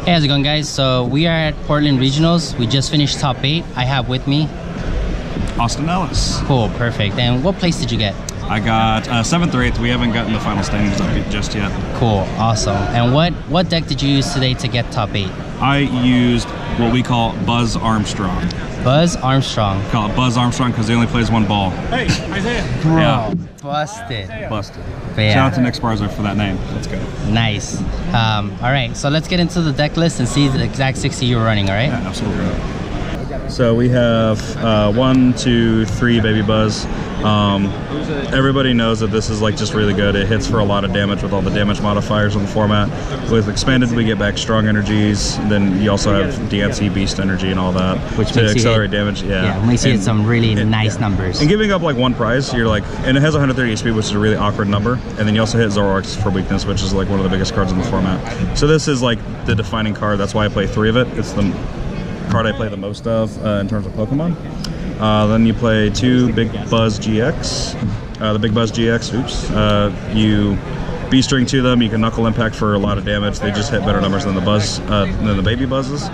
Hey, how's it going, guys? So we are at Portland Regionals. We just finished top 8. I have with me Austin Ellis. Cool, perfect. And what place did you get? I got 7th or 8th. We haven't gotten the final standings up just yet. Cool, awesome. And what deck did you use today to get top 8? I used what we call Buzz Armstrong. Buzz Armstrong. Call it Buzz Armstrong because he only plays one ball. Hey, Isaiah. Bro, Yeah. busted. Busted. Yeah. Shout out to Nick Sparza for that name. Let's go. Nice. All right, so let's get into the deck list and see the exact 60 you were running, all right? Yeah, absolutely. So we have 1, 2, 3 Baby Buzz. Everybody knows that this is like just really good. It hits for a lot of damage with all the damage modifiers on the format. With Expanded, we get back strong energies. Then you also have DNC Beast energy and all that, which to makes accelerate damage. Yeah, makes you hit some really nice numbers. And giving up like one prize, you're like, and it has 130 HP, which is a really awkward number. And then you also hit Zoroark for weakness, which is like one of the biggest cards in the format. So this is like the defining card. That's why I play 3 of it. It's the card I play the most of in terms of Pokemon. Then you play 2 Big Buzz GX. The Big Buzz GX, you B-string to them. You can Knuckle Impact for a lot of damage. They just hit better numbers than the Buzz, than the Baby Buzzes.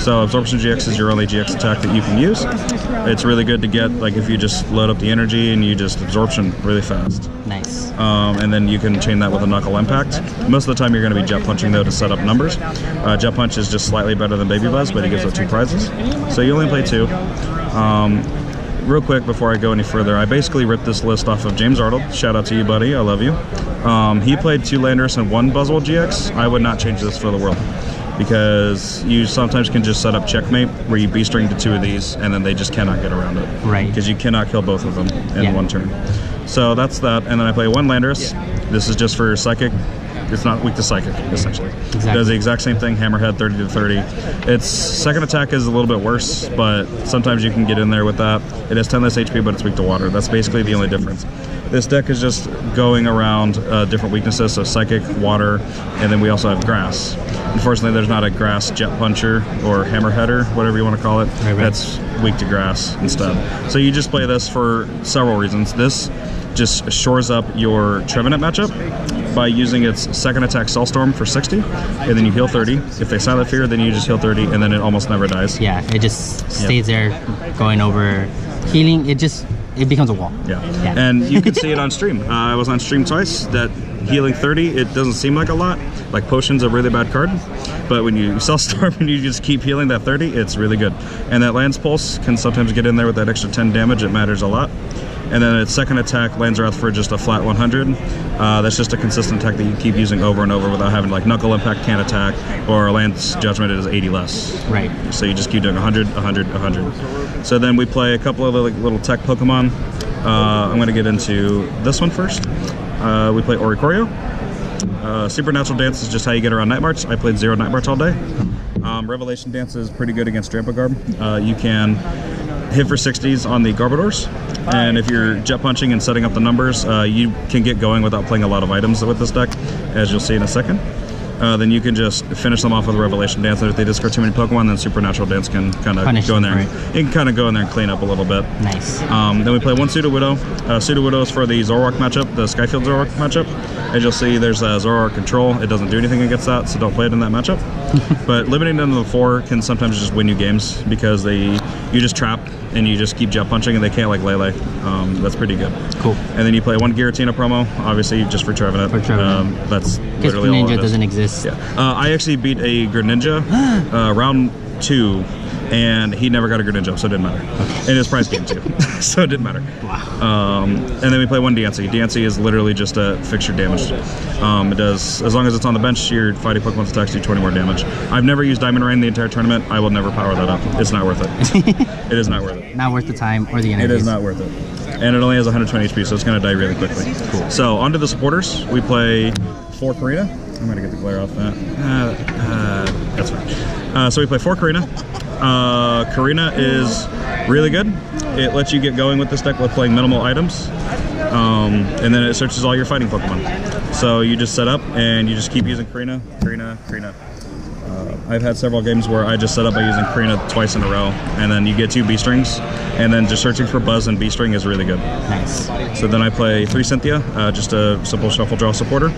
So Absorption GX is your only GX attack that you can use. It's really good to get, like if you just load up the energy and you just Absorption really fast. Nice. And then you can chain that with a Knuckle Impact. Most of the time you're going to be Jet Punching though to set up numbers. Jet Punch is just slightly better than Baby Buzz, but he gives out 2 prizes. So you only play 2. Real quick before I go any further, I basically ripped this list off of James Arnold. Shout out to you, buddy. I love you. He played 2 Landorus and 1 Buzzwole GX. I would not change this for the world, because you sometimes can just set up Checkmate where you B-string to 2 of these and then they just cannot get around it. Right. Because you cannot kill both of them in one turn. So that's that. And then I play 1 Landorus. This is just for Psychic. It's not weak to Psychic, essentially. Exactly. It does the exact same thing, Hammerhead, 30 to 30. Its second attack is a little bit worse, but sometimes you can get in there with that. It has 10 less HP, but it's weak to water. That's basically the only difference. This deck is just going around different weaknesses, so Psychic, Water, and then we also have Grass. Unfortunately, there's not a Grass Jet Puncher or Hammerheader, whatever you want to call it, that's weak to Grass instead. So you just play this for several reasons. This just shores up your Trevenant matchup by using its second attack Soulstorm for 60, and then you heal 30. If they Silent Fear, then you just heal 30, and then it almost never dies. Yeah, it just stays there going over healing. It becomes a wall. Yeah. And you can see it on stream. I was on stream twice. That healing 30, it doesn't seem like a lot. Like Potion's a really bad card, but when you Soulstorm and you just keep healing that 30, it's really good. And that Lance Pulse can sometimes get in there with that extra 10 damage. It matters a lot. And then its second attack, Land's Wrath, for just a flat 100. That's just a consistent attack that you keep using over and over without having like Knuckle Impact can't attack, or Land's Judgment is 80 less. Right. So you just keep doing 100, 100, 100. So then we play a couple of little tech Pokemon. I'm going to get into this one first. We play Oricorio. Supernatural Dance is just how you get around Night March. I played 0 Night March all day. Revelation Dance is pretty good against Drampagarb. You can hit for 60s on the Garbodors, and if you're Jet Punching and setting up the numbers, you can get going without playing a lot of items with this deck, as you'll see in a second. Then you can just finish them off with Revelation Dance, and if they discard too many Pokemon, then Supernatural Dance can kind of go in there. Right. You can kind of go in there and clean up a little bit. Nice. Then we play 1 Pseudo-Widow. Pseudo-Widow is for the Zoroark matchup, the Skyfield Zoroark matchup. As you'll see, there's Zoroark Control. It doesn't do anything against that, so don't play it in that matchup. But limiting them to the 4 can sometimes just win you games, because you just trap and you just keep Jet Punching and they can't like Lele. That's pretty good. Cool. And then you play 1 Giratina promo, obviously just for Trevenant. That's literally all it is. Greninja doesn't exist. Yeah. I actually beat a Greninja round 2, and he never got a Greninja, so it didn't matter. And his prize game too, so it didn't matter. Wow. And then we play 1 DNC. DNC is literally just a fixture damage. It does, as long as it's on the bench, your fighting Pokemon's attacks do 20 more damage. I've never used Diamond Rain the entire tournament. I will never power that up. It's not worth it. It is not worth it. Not worth the time or the energy. It is not worth it. And it only has 120 HP, so it's going to die really quickly. Cool. So onto the supporters. We play 4 Karina. I'm going to get the glare off that. That's fine. So we play 4 Karina. Karina is really good. It lets you get going with this deck with playing minimal items. And then it searches all your fighting Pokemon. So you just set up and you just keep using Karina, Karina, Karina. I've had several games where I just set up by using Karina twice in a row, and then you get 2 B strings, and then just searching for Buzz and B string is really good. Nice. So then I play 3 Cynthia, just a simple shuffle draw supporter,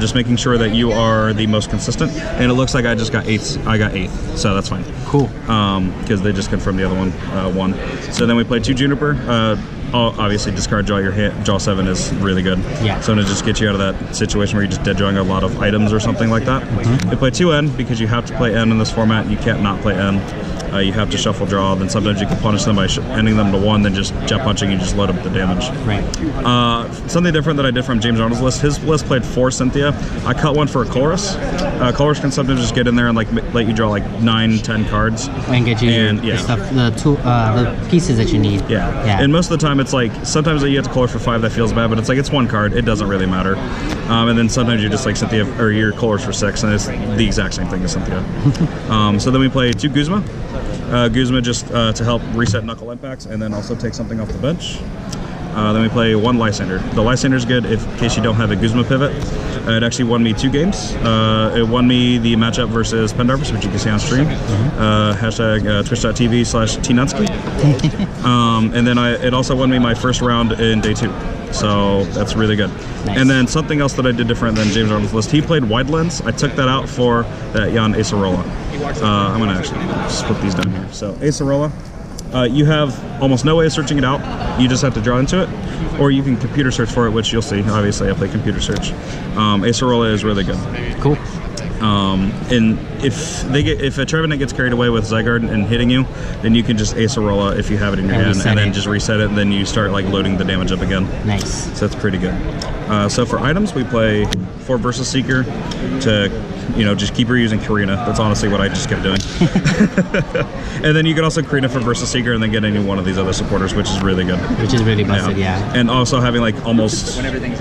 just making sure that you are the most consistent. And it looks like I just got 8th. I got 8th, so that's fine. Cool. Because they just confirmed the other one won. So then we play 2 Juniper. Obviously, discard draw your hand. Draw 7 is really good. Yeah. So to just get you out of that situation where you're just dead drawing a lot of items or something like that. You play 2 N because you have to play N in this format. You can't not play N. You have to shuffle draw. Then sometimes you can punish them by ending them to 1, then just jet punching. You just load up the damage. Right. Something different that I did from James Arnold's list. His list played 4 Cynthia. I cut 1 for a Colress. Colress can sometimes just get in there and like let you draw like 9, 10 cards And get you the stuff, the pieces that you need. Yeah. And most of the time it's like, sometimes you have to color for 5, that feels bad, but it's like, it's 1 card, it doesn't really matter. And then sometimes you're just like Cynthia, or you're colors for 6, and it's the exact same thing as Cynthia. So then we play 2 Guzma. Guzma just to help reset Knuckle impacts, and then also take something off the bench. Then we play 1 Lysander. The Lysander's good in case you don't have a Guzma pivot. It actually won me 2 games. It won me the matchup versus Pendarvis, which you can see on stream. Hashtag twitch.tv/tnutsky. And then it also won me my first round in day 2. So that's really good. Nice. And then something else that I did different than James Arnold's list. He played Wide Lens. I took that out for that Jan Acerola. I'm going to actually just put these down here. So Acerola. You have almost no way of searching it out. You just have to draw into it, or you can computer search for it, which you'll see. Obviously, I play computer search. Acerola is really good. Cool. And if a Trevenant gets carried away with Zygarde and hitting you, then you can just Acerola if you have it in your hand, and then just reset it, and then you start like loading the damage up again. Nice. So that's pretty good. So for items, we play 4 Versus Seeker to, just keep reusing Karina. That's honestly what I just kept doing. And then you can also Karina for Versus Seeker and then get any one of these other supporters, which is really good. Which is really busted, yeah. And also having like almost, I think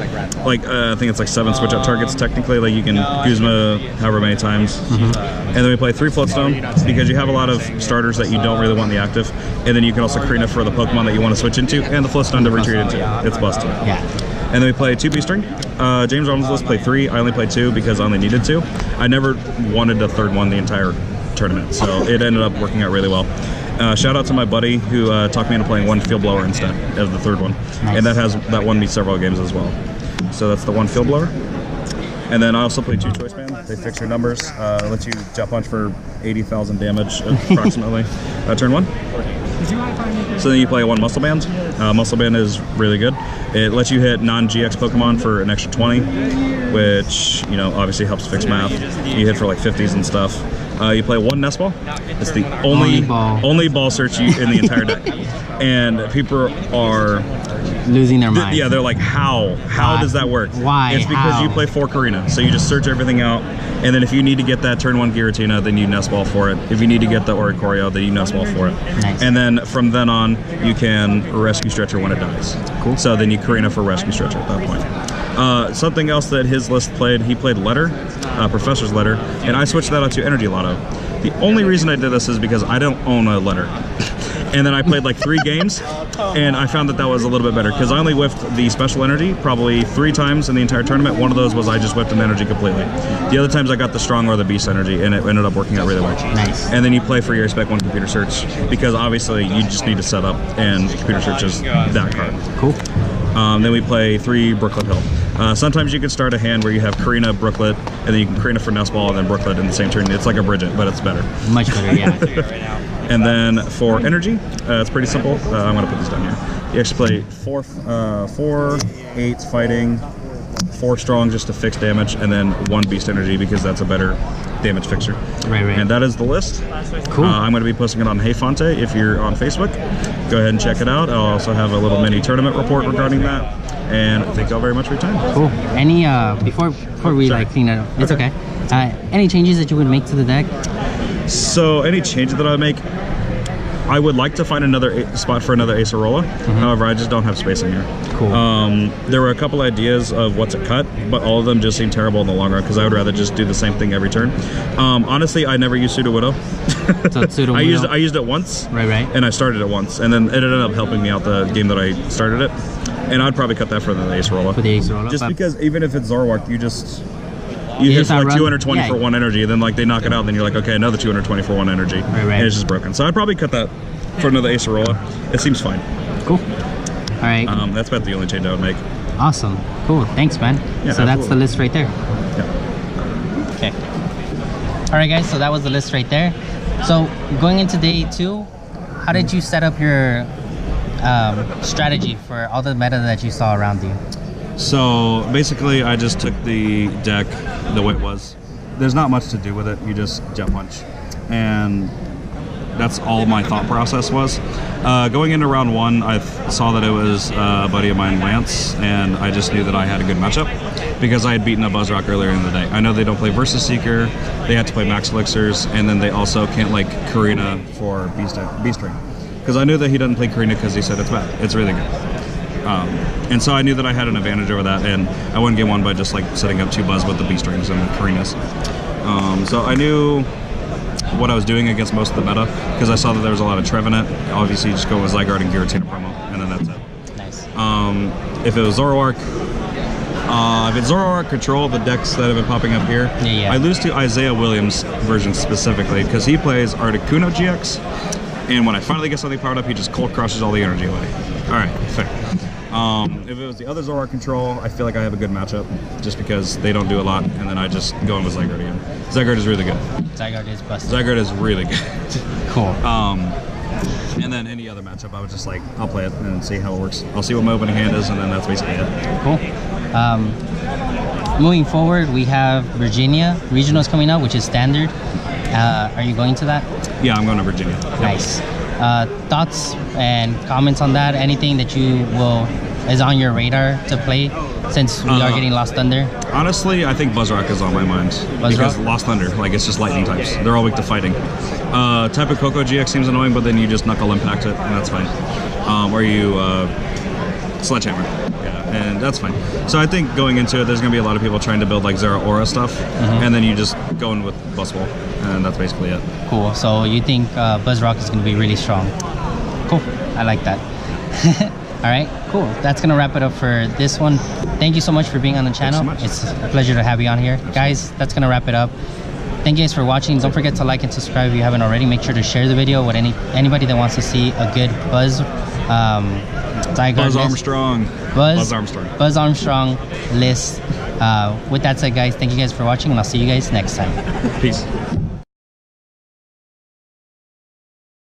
it's like 7 switch out targets technically. Like you can Guzma however many times. And then we play 3 Floatstone because you have a lot of starters that you don't really want in the active. And then you can also Karina for the Pokemon that you want to switch into and the Floatstone to retreat into. It's busted. Yeah. And then we play 2 B-String. James Arnold's list played 3. I only played 2 because I only needed 2. I never wanted a 3rd one the entire tournament, so it ended up working out really well. Shout out to my buddy who talked me into playing 1 Field Blower instead of the 3rd one. Nice. And that won me several games as well. So that's the 1 Field Blower. And then I also play 2 Choice Band. They fix your numbers. Lets you jet punch for 80,000 damage approximately. Turn 1. So then you play 1 Muscle Band. Muscle Band is really good. It lets you hit non-GX Pokemon for an extra 20, which, obviously helps fix math. You hit for like 50s and stuff. You play 1 Nest Ball. It's the only ball search in the entire deck. And people are losing their mind. Yeah, they're like, how does that work? Why? It's because you play 4 Karina, so you just search everything out, and then if you need to get that turn 1 Giratina, then you Nest Ball for it. If you need to get the Oricorio, then you Nest Ball for it. Nice. And then from then on, you can Rescue Stretcher when it dies. Cool. So then you Karina for Rescue Stretcher at that point. Something else that his list played, he played Letter, Professor's Letter, and I switched that out to Energy Lotto. The only reason I did this is because I don't own a Letter. And then I played like 3 games, and I found that was a little bit better because I only whiffed the special energy probably 3 times in the entire tournament. One of those was I just whiffed an energy completely. The other times I got the strong or the beast energy, and it ended up working out really well. Nice. And then you play for your Spec 1 computer search because obviously you just need to set up, and computer search is that card. Cool. Then we play 3 Brooklet Hill. Sometimes you can start a hand where you have Karina, Brooklet, and then you can Karina for Nest Ball and then Brooklet in the same turn. It's like a Bridget, but it's better. Much better, yeah. And then for energy, it's pretty simple. I'm going to put this down here. You actually play 4 8 fighting, 4 strong just to fix damage, and then 1 beast energy because that's a better damage fixer. Right. And that is the list. Cool. I'm going to be posting it on Hey Fonte if you're on Facebook. Go ahead and check it out. I'll also have a little mini tournament report regarding that. And thank you all very much for your time. Cool. Any before we clean it up, it's okay. Any changes that you would make to the deck? So any changes that I would make, I would like to find another spot for another Acerola. However, I just don't have space in here. Cool. There were a couple ideas of what to cut, but all of them just seem terrible in the long run because I would rather just do the same thing every turn. Honestly, I never used Pseudo Widow. So Pseudo Widow. I used it once. Right. And I started it once, and then it ended up helping me out the game that I started it. And I'd probably cut that for the Acerola. For the Acerola. Just because even if it's Zoroark, You hit just for like outrun- 220 yeah. for 1 energy, and then like they knock it out, and then you're like, okay, another 220 for 1 energy, Right. and it's just broken. So I'd probably cut that for another Acerola. It seems fine. Cool. All right. That's about the only change I would make. Awesome. Cool. Thanks, man. Yeah, so that's the absolutely. list right there. Yeah. Okay. All right, guys. So that was the list right there. So going into day 2, how did you set up your strategy for all the meta that you saw around you? So basically, I just took the deck the way it was. There's not much to do with it. You just Jet Punch, and that's all my thought process was. Going into round 1, I saw that it was a buddy of mine, Lance, and I just knew that I had a good matchup because I had beaten a Buzzrock earlier in the day. I know they don't play Versus Seeker, they have to play Max Elixirs, and then they also can't like Karina for Beast Ring. Because I knew that he doesn't play Karina because he said it's bad. It's really good. And so I knew that I had an advantage over that, and I won game 1 by just like setting up 2 Buzz with the Beast Rings and Karinas. So I knew what I was doing against most of the meta because I saw that there was a lot of Trevenant. Obviously, you just go with Zygarde and Giratina promo, and then that's it. Nice. If it was Zoroark, if it's Zoroark Control, the decks that have been popping up here, Yeah. I lose to Isaiah Williams' version specifically because he plays Articuno GX, and when I finally get something powered up, he just cold crushes all the energy away. All right, fair. If it was the other Zoroark Control, I feel like I have a good matchup just because they don't do a lot, and then I just go in with Zygarde again. Zygarde is really good. Zygarde is busted. Zygarde is really good. Cool. And then any other matchup, I would just like, I'll play it and see how it works. I'll see what my opening hand is, and then that's basically it. Cool. Moving forward, we have Virginia Regionals coming up, which is standard. Are you going to that? Yeah, I'm going to Virginia. Yep. Nice. Thoughts and comments on that? Anything that is on your radar to play since we are getting Lost Thunder? Honestly, I think Buzzrock is on my mind. Because Lost Thunder, like it's just lightning types. They're all weak to fighting. Type of Coco GX seems annoying, but then you just knuckle impact it, and that's fine. Or you Sledgehammer. Yeah, and that's fine. So I think going into it, there's going to be a lot of people trying to build like Zera Aura stuff, and then you just go in with Buzzwole, and that's basically it. Cool. So you think Buzzrock is going to be really strong? Cool. I like that. All right, cool. That's going to wrap it up for this one. Thank you so much for being on the channel. Thanks so much. It's a pleasure to have you on here. Absolutely. Guys, that's going to wrap it up. Thank you guys for watching. Don't forget to like and subscribe if you haven't already. Make sure to share the video with anybody that wants to see a good Buzz Zygarde Buzz list. Armstrong. Buzz Armstrong list. With that said, guys, thank you guys for watching, and I'll see you guys next time. Peace.